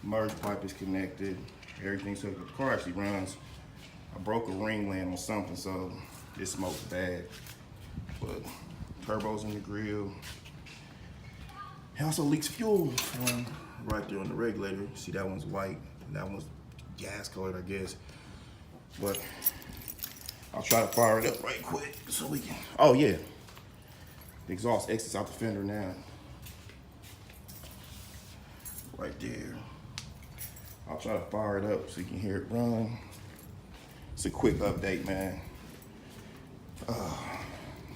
Merge pipe is connected. Everything, so the car actually runs. I broke a ring land on something, so it smokes bad. But turbo's in the grill. It also leaks fuel right there on the regulator. See, that one's white. That one's gas colored, I guess. But I'll try to fire it up right quick so we can. Oh yeah, the exhaust exits out the fender now. Right there. I'll try to fire it up so you can hear it run. It's a quick update, man. I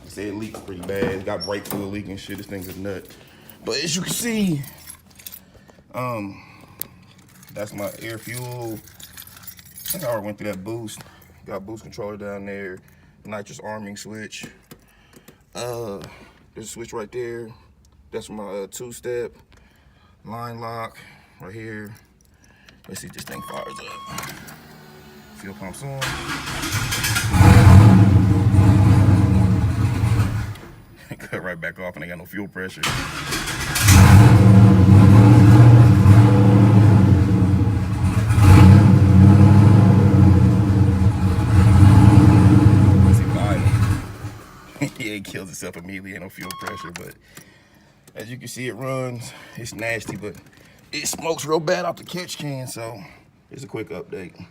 said it leaks pretty bad. It got brake fluid leaking and shit. This thing's a nut. But as you can see, that's my air fuel. I think I already went through that boost. Got boost controller down there. Nitrous arming switch. There's a switch right there. That's my two-step line lock right here. Let's see if this thing fires up. Fuel pump's on. Cut right back off and I got no fuel pressure. Yeah, it kills itself immediately, ain't no fuel pressure, but as you can see, it runs. It's nasty, but it smokes real bad off the catch can, so it's a quick update.